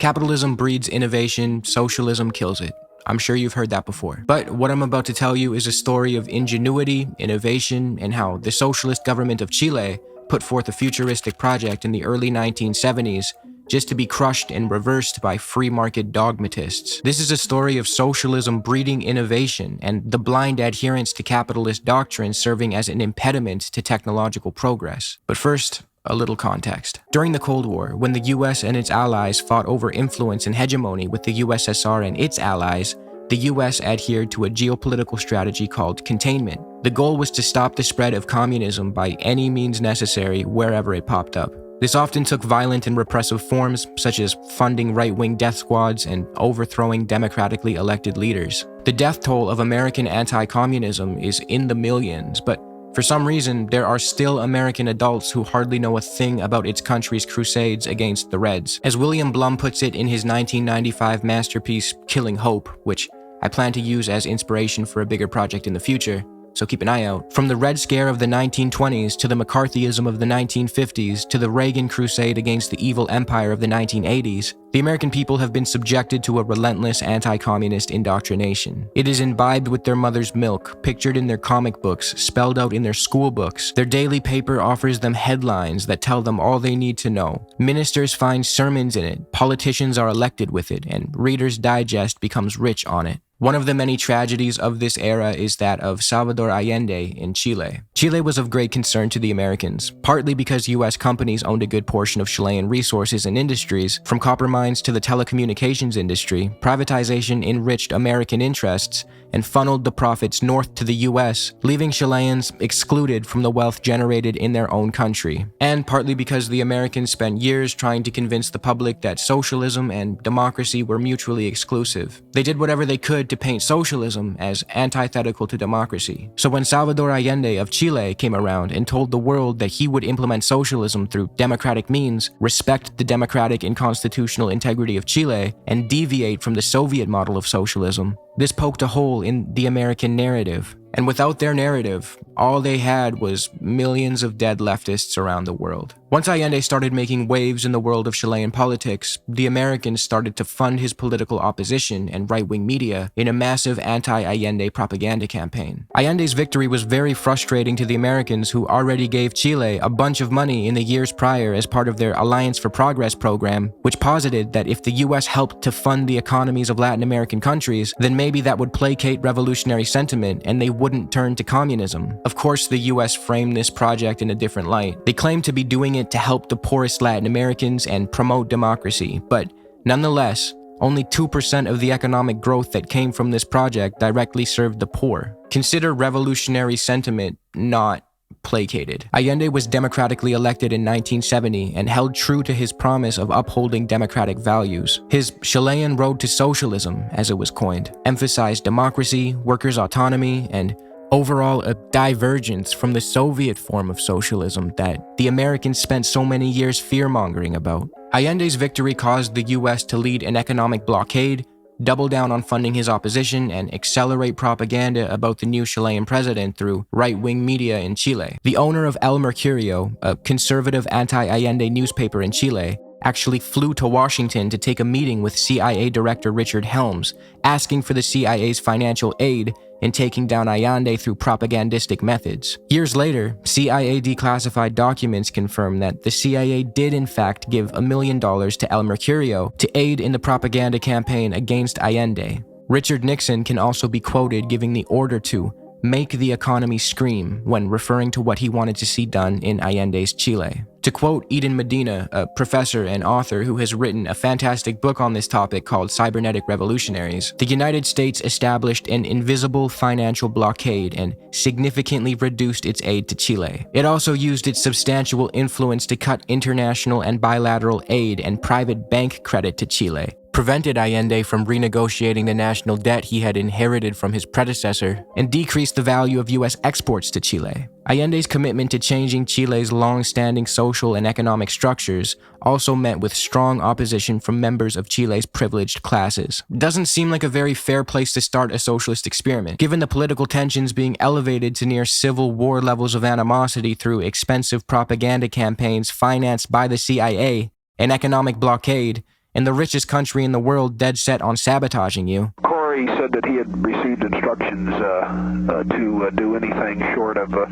Capitalism breeds innovation, socialism kills it. I'm sure you've heard that before. But what I'm about to tell you is a story of ingenuity, innovation, and how the socialist government of Chile put forth a futuristic project in the early 1970s just to be crushed and reversed by free market dogmatists. This is a story of socialism breeding innovation and the blind adherence to capitalist doctrine serving as an impediment to technological progress. But first, a little context. During the Cold War, when the US and its allies fought over influence and hegemony with the USSR and its allies, the US adhered to a geopolitical strategy called containment. The goal was to stop the spread of communism by any means necessary wherever it popped up. This often took violent and repressive forms, such as funding right-wing death squads and overthrowing democratically elected leaders. The death toll of American anti-communism is in the millions, but for some reason, there are still American adults who hardly know a thing about its country's crusades against the Reds. As William Blum puts it in his 1995 masterpiece, Killing Hope, which I plan to use as inspiration for a bigger project in the future, so keep an eye out. From the Red Scare of the 1920s to the McCarthyism of the 1950s to the Reagan crusade against the evil empire of the 1980s, the American people have been subjected to a relentless anti-communist indoctrination. It is imbibed with their mother's milk, pictured in their comic books, spelled out in their school books. Their daily paper offers them headlines that tell them all they need to know. Ministers find sermons in it, politicians are elected with it, and Reader's Digest becomes rich on it. One of the many tragedies of this era is that of Salvador Allende in Chile. Chile was of great concern to the Americans, partly because US companies owned a good portion of Chilean resources and industries. From copper mines to the telecommunications industry, privatization enriched American interests and funneled the profits north to the US, leaving Chileans excluded from the wealth generated in their own country. And partly because the Americans spent years trying to convince the public that socialism and democracy were mutually exclusive. They did whatever they could to paint socialism as antithetical to democracy. So when Salvador Allende of Chile came around and told the world that he would implement socialism through democratic means, respect the democratic and constitutional integrity of Chile, and deviate from the Soviet model of socialism, this poked a hole in the American narrative. And without their narrative, all they had was millions of dead leftists around the world. Once Allende started making waves in the world of Chilean politics, the Americans started to fund his political opposition and right-wing media in a massive anti-Allende propaganda campaign. Allende's victory was very frustrating to the Americans, who already gave Chile a bunch of money in the years prior as part of their Alliance for Progress program, which posited that if the US helped to fund the economies of Latin American countries, then maybe that would placate revolutionary sentiment and they wouldn't turn to communism. Of course, the US framed this project in a different light. They claimed to be doing it to help the poorest Latin Americans and promote democracy, but nonetheless, only 2% of the economic growth that came from this project directly served the poor. Consider revolutionary sentiment not placated. Allende was democratically elected in 1970 and held true to his promise of upholding democratic values. His Chilean road to socialism, as it was coined, emphasized democracy, workers' autonomy, and overall a divergence from the Soviet form of socialism that the Americans spent so many years fear-mongering about. Allende's victory caused the US to lead an economic blockade, double down on funding his opposition, and accelerate propaganda about the new Chilean president through right-wing media in Chile. The owner of El Mercurio, a conservative anti-Allende newspaper in Chile, actually flew to Washington to take a meeting with CIA Director Richard Helms, asking for the CIA's financial aid in taking down Allende through propagandistic methods. Years later, CIA declassified documents confirm that the CIA did in fact give $1 million to El Mercurio to aid in the propaganda campaign against Allende. Richard Nixon can also be quoted giving the order to make the economy scream when referring to what he wanted to see done in Allende's Chile. To quote Eden Medina, a professor and author who has written a fantastic book on this topic called Cybernetic Revolutionaries, the United States established an invisible financial blockade and significantly reduced its aid to Chile. It also used its substantial influence to cut international and bilateral aid and private bank credit to Chile, prevented Allende from renegotiating the national debt he had inherited from his predecessor, and decreased the value of US exports to Chile. Allende's commitment to changing Chile's long-standing social and economic structures also met with strong opposition from members of Chile's privileged classes. Doesn't seem like a very fair place to start a socialist experiment, given the political tensions being elevated to near civil war levels of animosity through expensive propaganda campaigns financed by the CIA, an economic blockade, and the richest country in the world dead set on sabotaging you. Corey said that he had received instructions to do anything short of a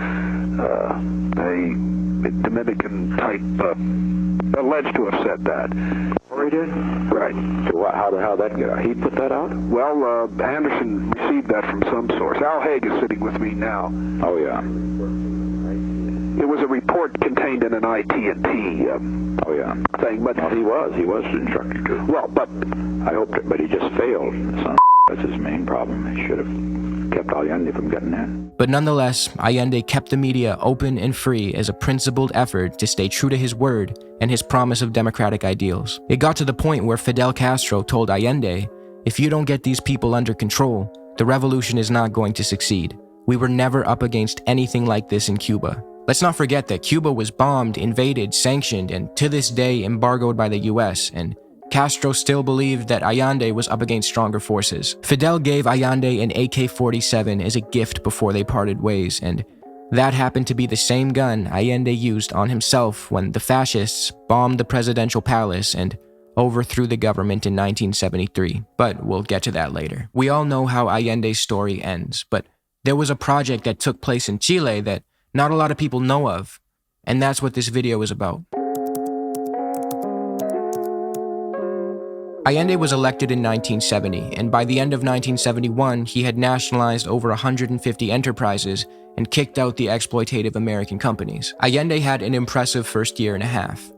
Dominican-type, alleged to have said that. Corey did? Right. So how'd that get out? He put that out? Well, Anderson received that from some source. Al Haig is sitting with me now. Oh, yeah. It was a report contained in an IT&T Oh, yeah. thing, but... Well, he was instructed to. Well, but... I hoped it, but he just failed. That's his main problem. He should have kept Allende from getting in. But nonetheless, Allende kept the media open and free as a principled effort to stay true to his word and his promise of democratic ideals. It got to the point where Fidel Castro told Allende, "If you don't get these people under control, the revolution is not going to succeed. We were never up against anything like this in Cuba." Let's not forget that Cuba was bombed, invaded, sanctioned, and to this day embargoed by the US, and Castro still believed that Allende was up against stronger forces. Fidel gave Allende an AK-47 as a gift before they parted ways, and that happened to be the same gun Allende used on himself when the fascists bombed the presidential palace and overthrew the government in 1973. But we'll get to that later. We all know how Allende's story ends, but there was a project that took place in Chile that not a lot of people know of, and that's what this video is about. Allende was elected in 1970, and by the end of 1971, he had nationalized over 150 enterprises and kicked out the exploitative American companies. Allende had an impressive first year and a half.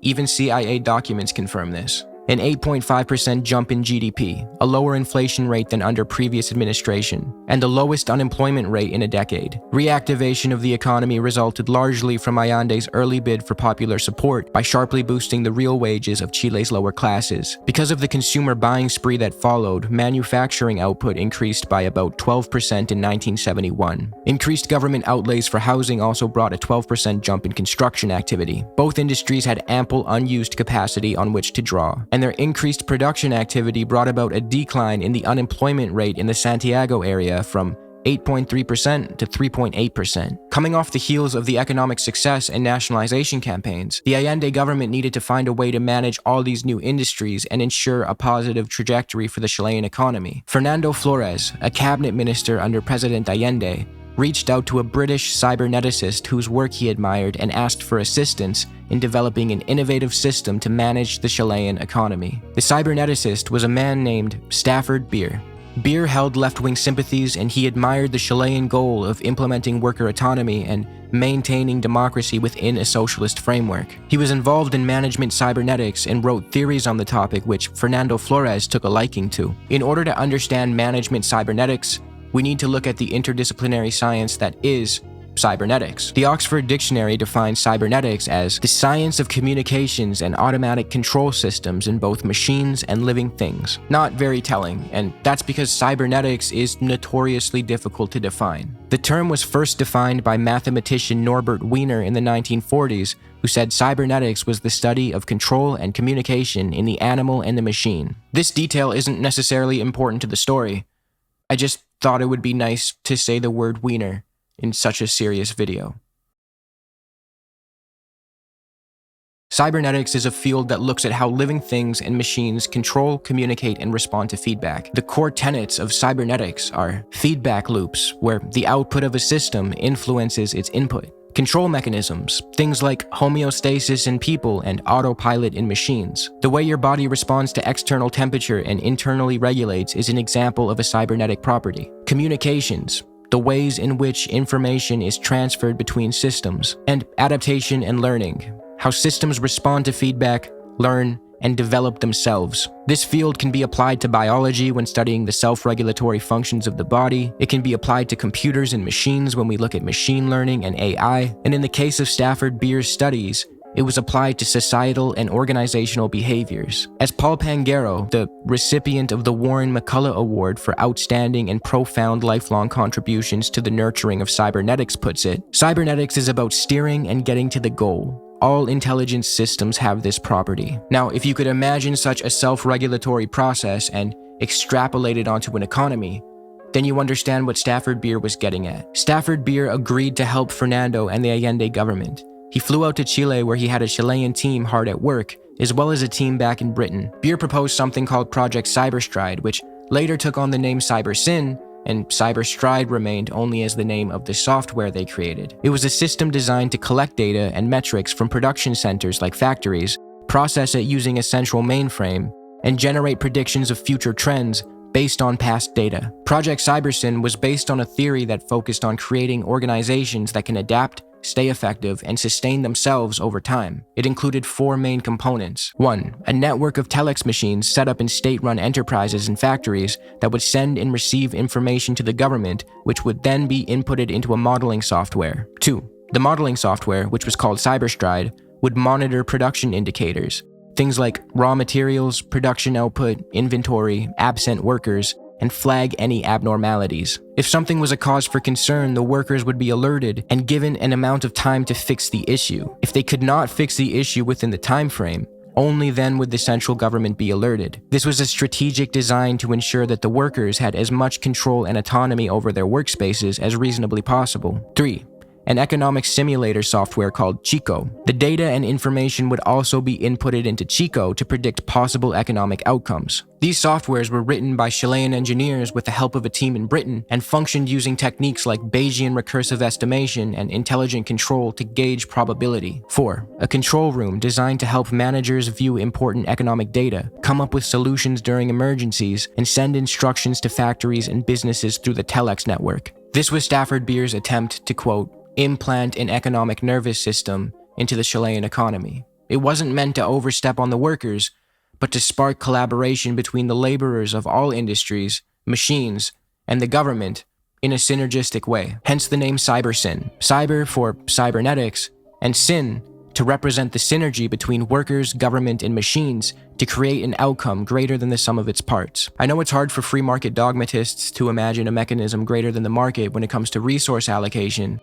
Even CIA documents confirm this. An 8.5% jump in GDP, a lower inflation rate than under previous administration, and the lowest unemployment rate in a decade. Reactivation of the economy resulted largely from Allende's early bid for popular support by sharply boosting the real wages of Chile's lower classes. Because of the consumer buying spree that followed, manufacturing output increased by about 12% in 1971. Increased government outlays for housing also brought a 12% jump in construction activity. Both industries had ample unused capacity on which to draw, and their increased production activity brought about a decline in the unemployment rate in the Santiago area from 8.3% to 3.8%. Coming off the heels of the economic success and nationalization campaigns, the Allende government needed to find a way to manage all these new industries and ensure a positive trajectory for the Chilean economy. Fernando Flores, a cabinet minister under President Allende, reached out to a British cyberneticist whose work he admired and asked for assistance in developing an innovative system to manage the Chilean economy. The cyberneticist was a man named Stafford Beer. Beer held left-wing sympathies, and he admired the Chilean goal of implementing worker autonomy and maintaining democracy within a socialist framework. He was involved in management cybernetics and wrote theories on the topic which Fernando Flores took a liking to. In order to understand management cybernetics, we need to look at the interdisciplinary science that is cybernetics. The Oxford Dictionary defines cybernetics as the science of communications and automatic control systems in both machines and living things. Not very telling, and that's because cybernetics is notoriously difficult to define. The term was first defined by mathematician Norbert Wiener in the 1940s, who said cybernetics was the study of control and communication in the animal and the machine. This detail isn't necessarily important to the story. I just thought it would be nice to say the word Wiener in such a serious video. Cybernetics is a field that looks at how living things and machines control, communicate, and respond to feedback. The core tenets of cybernetics are feedback loops, where the output of a system influences its input. Control mechanisms, things like homeostasis in people and autopilot in machines. The way your body responds to external temperature and internally regulates is an example of a cybernetic property. Communications, the ways in which information is transferred between systems. And adaptation and learning, how systems respond to feedback, learn, and develop themselves. This field can be applied to biology when studying the self-regulatory functions of the body. It can be applied to computers and machines when we look at machine learning and AI. And in the case of Stafford Beer's studies, it was applied to societal and organizational behaviors. As Paul Pangaro, the recipient of the Warren McCullough Award for outstanding and profound lifelong contributions to the nurturing of cybernetics puts it, cybernetics is about steering and getting to the goal. All intelligence systems have this property. Now, if you could imagine such a self-regulatory process and extrapolate it onto an economy, then you understand what Stafford Beer was getting at. Stafford Beer agreed to help Fernando and the Allende government. He flew out to Chile where he had a Chilean team hard at work, as well as a team back in Britain. Beer proposed something called Project Cyberstride, which later took on the name Cybersyn, and Cyberstride remained only as the name of the software they created. It was a system designed to collect data and metrics from production centers like factories, process it using a central mainframe, and generate predictions of future trends based on past data. Project Cybersyn was based on a theory that focused on creating organizations that can adapt, stay effective, and sustain themselves over time. It included 4 main components. 1. A network of telex machines set up in state-run enterprises and factories that would send and receive information to the government, which would then be inputted into a modeling software. 2. The modeling software, which was called Cyberstride, would monitor production indicators, things like raw materials, production output, inventory, absent workers, and flag any abnormalities. If something was a cause for concern, the workers would be alerted and given an amount of time to fix the issue. If they could not fix the issue within the time frame, only then would the central government be alerted. This was a strategic design to ensure that the workers had as much control and autonomy over their workspaces as reasonably possible. 3. An economic simulator software called Chico. The data and information would also be inputted into Chico to predict possible economic outcomes. These softwares were written by Chilean engineers with the help of a team in Britain and functioned using techniques like Bayesian recursive estimation and intelligent control to gauge probability. 4. A control room designed to help managers view important economic data, come up with solutions during emergencies, and send instructions to factories and businesses through the telex network. This was Stafford Beer's attempt to, quote, implant an economic nervous system into the Chilean economy. It wasn't meant to overstep on the workers, but to spark collaboration between the laborers of all industries, machines, and the government in a synergistic way. Hence the name Cybersyn. Cyber for cybernetics, and syn to represent the synergy between workers, government, and machines to create an outcome greater than the sum of its parts. I know it's hard for free market dogmatists to imagine a mechanism greater than the market when it comes to resource allocation.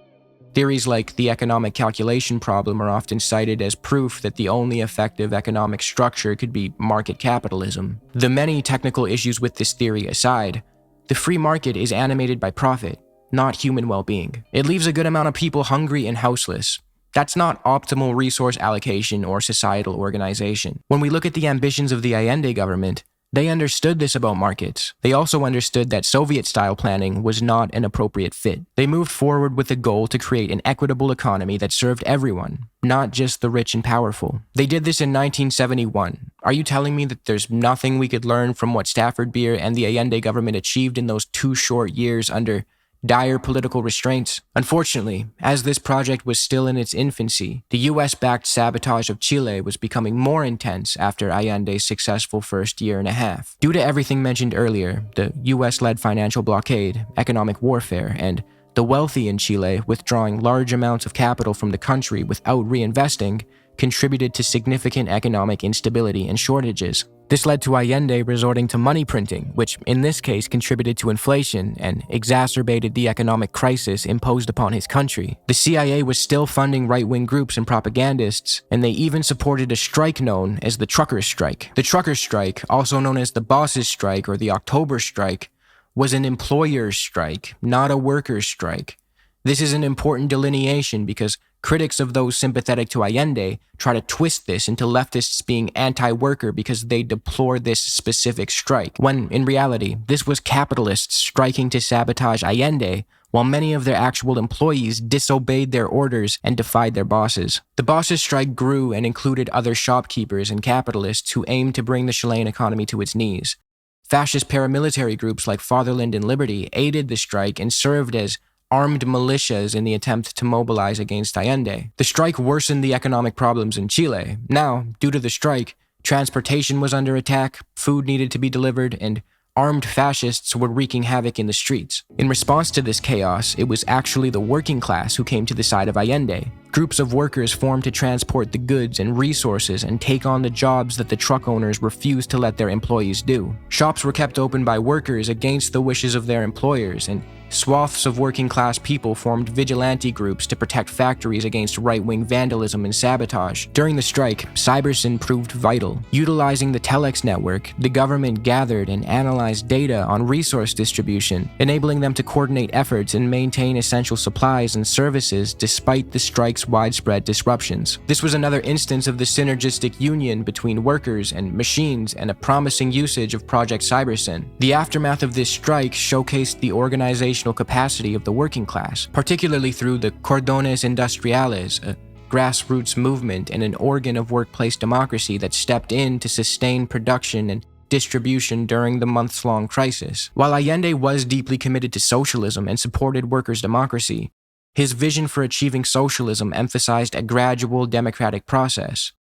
Theories like the economic calculation problem are often cited as proof that the only effective economic structure could be market capitalism. The many technical issues with this theory aside, the free market is animated by profit, not human well-being. It leaves a good amount of people hungry and houseless. That's not optimal resource allocation or societal organization. When we look at the ambitions of the Allende government, they understood this about markets. They also understood that Soviet-style planning was not an appropriate fit. They moved forward with the goal to create an equitable economy that served everyone, not just the rich and powerful. They did this in 1971. Are you telling me that there's nothing we could learn from what Stafford Beer and the Allende government achieved in those 2 short years under dire political restraints? Unfortunately, as this project was still in its infancy, the US-backed sabotage of Chile was becoming more intense after Allende's successful first year and a half. Due to everything mentioned earlier, the US-led financial blockade, economic warfare, and the wealthy in Chile withdrawing large amounts of capital from the country without reinvesting, contributed to significant economic instability and shortages. This led to Allende resorting to money printing, which in this case contributed to inflation and exacerbated the economic crisis imposed upon his country. The CIA was still funding right-wing groups and propagandists, and they even supported a strike known as the Truckers' Strike. The Truckers' Strike, also known as the Bosses' Strike or the October Strike, was an employer's strike, not a workers' strike. This is an important delineation because critics of those sympathetic to Allende try to twist this into leftists being anti-worker because they deplore this specific strike, when in reality, this was capitalists striking to sabotage Allende, while many of their actual employees disobeyed their orders and defied their bosses. The bosses' strike grew and included other shopkeepers and capitalists who aimed to bring the Chilean economy to its knees. Fascist paramilitary groups like Fatherland and Liberty aided the strike and served as armed militias in the attempt to mobilize against Allende. The strike worsened the economic problems in Chile. Now, due to the strike, transportation was under attack, food needed to be delivered, and armed fascists were wreaking havoc in the streets. In response to this chaos, it was actually the working class who came to the side of Allende. Groups of workers formed to transport the goods and resources and take on the jobs that the truck owners refused to let their employees do. Shops were kept open by workers against the wishes of their employers, and swaths of working-class people formed vigilante groups to protect factories against right-wing vandalism and sabotage. During the strike, Cybersyn proved vital. Utilizing the telex network, the government gathered and analyzed data on resource distribution, enabling them to coordinate efforts and maintain essential supplies and services despite the strike's cause widespread disruptions. This was another instance of the synergistic union between workers and machines and a promising usage of Project Cybersyn. The aftermath of this strike showcased the organizational capacity of the working class, particularly through the Cordones Industriales, a grassroots movement and an organ of workplace democracy that stepped in to sustain production and distribution during the months-long crisis. While Allende was deeply committed to socialism and supported workers' democracy, his vision for achieving socialism emphasized a gradual democratic process.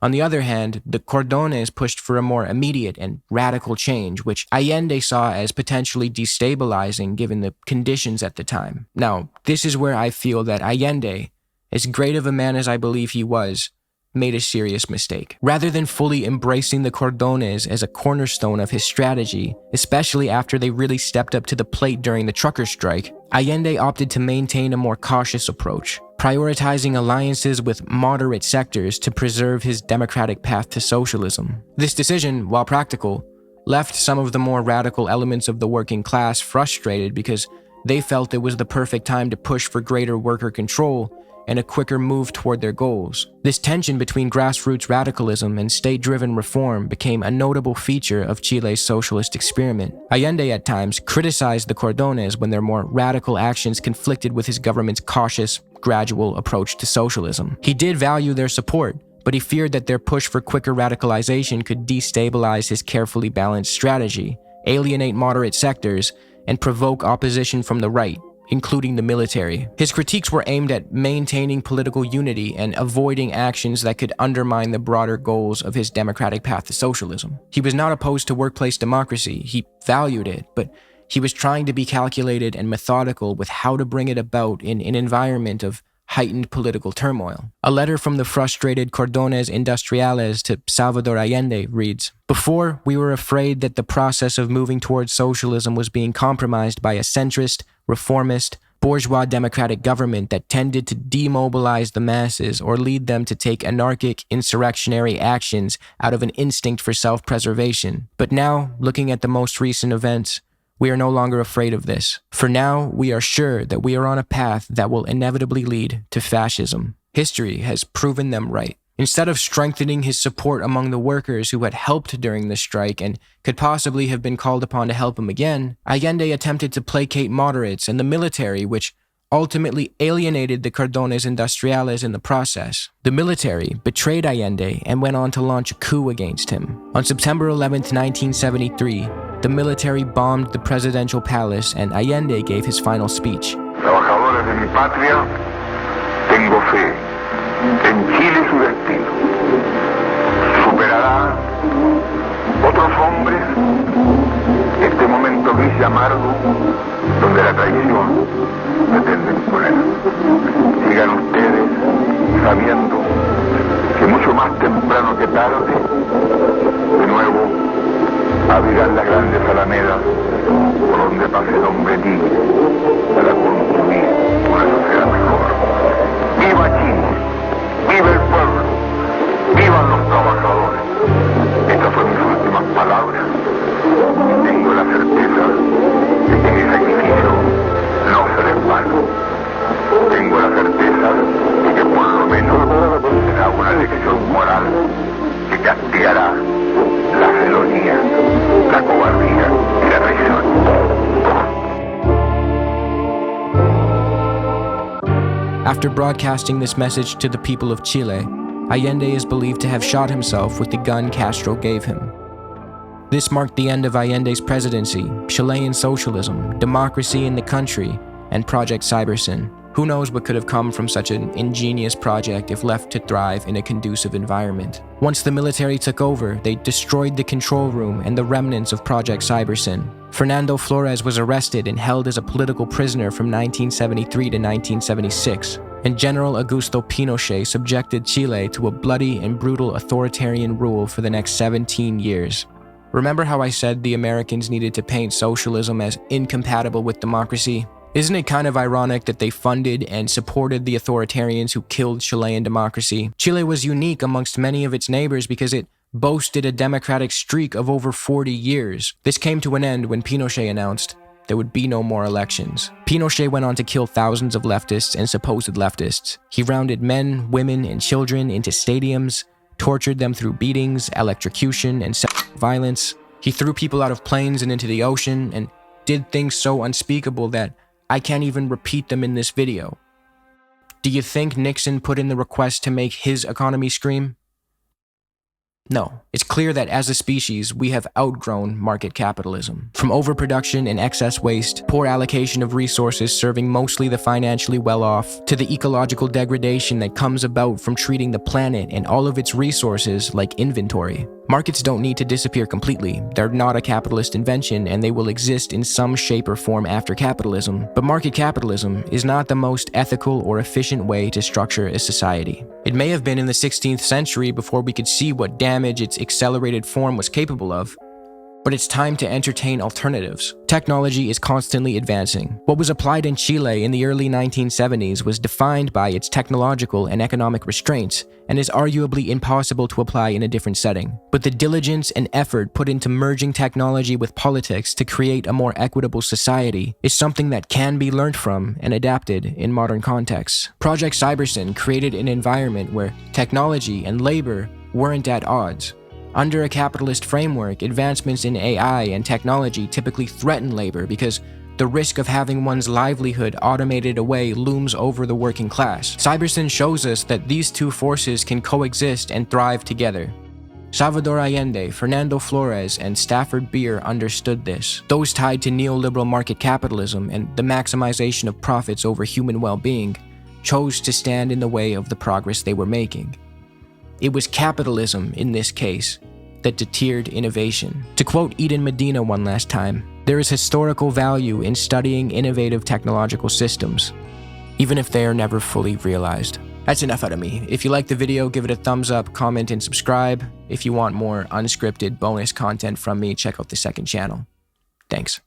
On the other hand, the Cordones pushed for a more immediate and radical change, which Allende saw as potentially destabilizing given the conditions at the time. Now, this is where I feel that Allende, as great of a man as I believe he was, made a serious mistake. Rather than fully embracing the Cordones as a cornerstone of his strategy, especially after they really stepped up to the plate during the trucker strike, Allende opted to maintain a more cautious approach, prioritizing alliances with moderate sectors to preserve his democratic path to socialism. This decision, while practical, left some of the more radical elements of the working class frustrated because they felt it was the perfect time to push for greater worker control and a quicker move toward their goals. This tension between grassroots radicalism and state-driven reform became a notable feature of Chile's socialist experiment. Allende at times criticized the Cordones when their more radical actions conflicted with his government's cautious, gradual approach to socialism. He did value their support, but he feared that their push for quicker radicalization could destabilize his carefully balanced strategy, alienate moderate sectors, and provoke opposition from the right, including the military. His critiques were aimed at maintaining political unity and avoiding actions that could undermine the broader goals of his democratic path to socialism. He was not opposed to workplace democracy, he valued it, but he was trying to be calculated and methodical with how to bring it about in an environment of heightened political turmoil. A letter from the frustrated Cordones Industriales to Salvador Allende reads, "Before, we were afraid that the process of moving towards socialism was being compromised by a centrist, reformist, bourgeois democratic government that tended to demobilize the masses or lead them to take anarchic, insurrectionary actions out of an instinct for self-preservation. But now, looking at the most recent events, we are no longer afraid of this. For now, we are sure that we are on a path that will inevitably lead to fascism. History has proven them right." Instead of strengthening his support among the workers who had helped during the strike and could possibly have been called upon to help him again, Allende attempted to placate moderates and the military, which ultimately alienated the Cordones Industriales in the process. The military betrayed Allende and went on to launch a coup against him. On September 11, 1973, the military bombed the presidential palace and Allende gave his final speech. Trabajadores de mi patria, tengo fe en Chile su destino. Superará otros hombres este momento gris y amargo donde la traición pretende imponer. Sigan ustedes sabiendo que mucho más temprano que tarde, de nuevo, abrirán las grandes alamedas por donde pase el hombre libre para construir una sociedad mejor. ¡Viva Chile! ¡Viva el pueblo! ¡Vivan los trabajadores! Estas fueron mis últimas palabras y tengo la certeza de que mi sacrificio no será en vano. Tengo la certeza de que por lo menos será una lección moral que castigará la felonía, la cobardía y la traición. After broadcasting this message to the people of Chile, Allende is believed to have shot himself with the gun Castro gave him. This marked the end of Allende's presidency, Chilean socialism, democracy in the country, and Project Cybersyn. Who knows what could have come from such an ingenious project if left to thrive in a conducive environment. Once the military took over, they destroyed the control room and the remnants of Project Cybersyn. Fernando Flores was arrested and held as a political prisoner from 1973 to 1976, and General Augusto Pinochet subjected Chile to a bloody and brutal authoritarian rule for the next 17 years. Remember how I said the Americans needed to paint socialism as incompatible with democracy? Isn't it kind of ironic that they funded and supported the authoritarians who killed Chilean democracy? Chile was unique amongst many of its neighbors because it boasted a democratic streak of over 40 years. This came to an end when Pinochet announced, there would be no more elections. Pinochet went on to kill thousands of leftists and supposed leftists. He rounded men, women, and children into stadiums, tortured them through beatings, electrocution, and violence. He threw people out of planes and into the ocean, and did things so unspeakable that I can't even repeat them in this video. Do you think Nixon put in the request to make his economy scream? No. It's clear that as a species, we have outgrown market capitalism. From overproduction and excess waste, poor allocation of resources serving mostly the financially well-off, to the ecological degradation that comes about from treating the planet and all of its resources like inventory. Markets don't need to disappear completely. They're not a capitalist invention, and they will exist in some shape or form after capitalism. But market capitalism is not the most ethical or efficient way to structure a society. It may have been in the 16th century before we could see what damage its accelerated form was capable of, but it's time to entertain alternatives. Technology is constantly advancing. What was applied in Chile in the early 1970s was defined by its technological and economic restraints, and is arguably impossible to apply in a different setting. But the diligence and effort put into merging technology with politics to create a more equitable society is something that can be learned from and adapted in modern contexts. Project Cybersyn created an environment where technology and labor weren't at odds. Under a capitalist framework, advancements in AI and technology typically threaten labor because the risk of having one's livelihood automated away looms over the working class. Cybersyn shows us that these two forces can coexist and thrive together. Salvador Allende, Fernando Flores, and Stafford Beer understood this. Those tied to neoliberal market capitalism and the maximization of profits over human well-being chose to stand in the way of the progress they were making. It was capitalism, in this case, that deterred innovation. To quote Eden Medina one last time, there is historical value in studying innovative technological systems, even if they are never fully realized. That's enough out of me. If you like the video, give it a thumbs up, comment, and subscribe. If you want more unscripted bonus content from me, check out the second channel. Thanks.